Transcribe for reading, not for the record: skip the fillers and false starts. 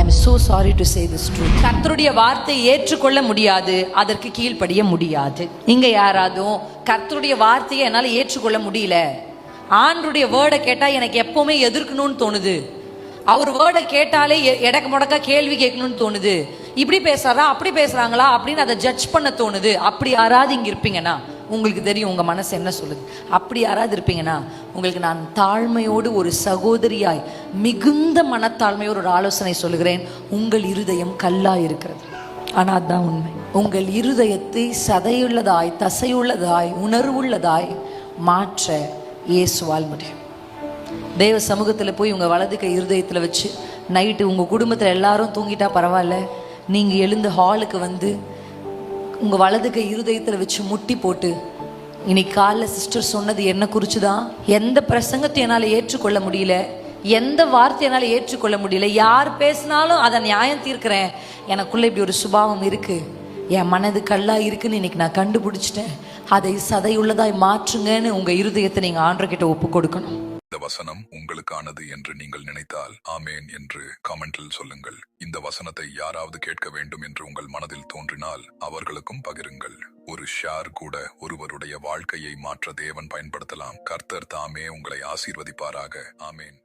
am so sorry to say this truth. கர்த்தருடைய வார்த்தையை ஏற்றுக்கொள்ள முடியாது, அதற்கு கீழ்ப்படிய முடியாது. இங்க யாராதும் கர்த்தருடைய வார்த்தையை என்னால ஏற்றுக்கொள்ள முடியல, ஆண்டருடைய வேர்டை கேட்டா எனக்கு எப்பவுமே எதிர்க்கணும்னு தோணுது, அவர் வேர்டை கேட்டாலே எடக்கு முடக்கா கேள்வி கேட்கணும்னு தோணுது, இப்படி பேசுறாரா அப்படி பேசுறாங்களா அப்படின்னு அதை ஜட்ஜ் பண்ண தோணுது, அப்படி யாராவது இங்க இருப்பீங்கன்னா உங்களுக்கு தெரியும் உங்க மனசு என்ன சொல்லுது. அப்படி யாராவது இருப்பீங்கன்னா உங்களுக்கு நான் தாழ்மையோடு ஒரு சகோதரியாய் மிகுந்த மனத்தாழ்மையோடு ஒரு ஆலோசனை சொல்லுகிறேன். உங்கள் இருதயம் கல்லா இருக்கிறது. ஆனா அதுதான் உண்மை. உங்கள் இருதயத்தை சதையுள்ளதாய் தசையுள்ளதாய் உணர்வுள்ளதாய் மாற்ற இயேசுவால் முடியும். தேவ சமூகத்தில் போய் உங்கள் வலது கை இருதயத்தில் வச்சு நைட்டு உங்கள் குடும்பத்தில் எல்லாரும் தூங்கிட்டா பரவாயில்ல, நீங்கள் எழுந்து ஹாலுக்கு வந்து உங்கள் வலது கை இருதயத்தில் வச்சு முட்டி போட்டு, இன்னைக்கு காலைல சிஸ்டர் சொன்னது என்ன குறித்து தான், எந்த பிரசங்கத்தை என்னால் ஏற்றுக்கொள்ள முடியல, எந்த வார்த்தை என்னால் ஏற்றுக்கொள்ள முடியல, யார் பேசினாலும் அதை நியாயம் தீர்க்கிறேன், எனக்குள்ளே இப்படி ஒரு சுபாவம் இருக்குது, என் மனது கல்லா இருக்குன்னு இன்னைக்கு நான் கண்டுபிடிச்சிட்டேன், அதை சதையுள்ளதாய் மாற்றுங்கன்னு உங்கள் இருதயத்தை நீங்கள் ஆண்டவர்கிட்ட ஒப்பு கொடுக்கணும். இந்த வசனம் உங்களுக்கானது என்று நீங்கள் நினைத்தால் ஆமேன் என்று கமெண்டில் சொல்லுங்கள். இந்த வசனத்தை யாராவது கேட்க வேண்டும் என்று உங்கள் மனதில் தோன்றினால் அவர்களுக்கும் பகிருங்கள். ஒரு ஷேர் கூட ஒருவருடைய வாழ்க்கையை மாற்ற தேவன் பயன்படுத்தலாம். கர்த்தர் தாமே உங்களை ஆசீர்வதிப்பாராக. ஆமேன்.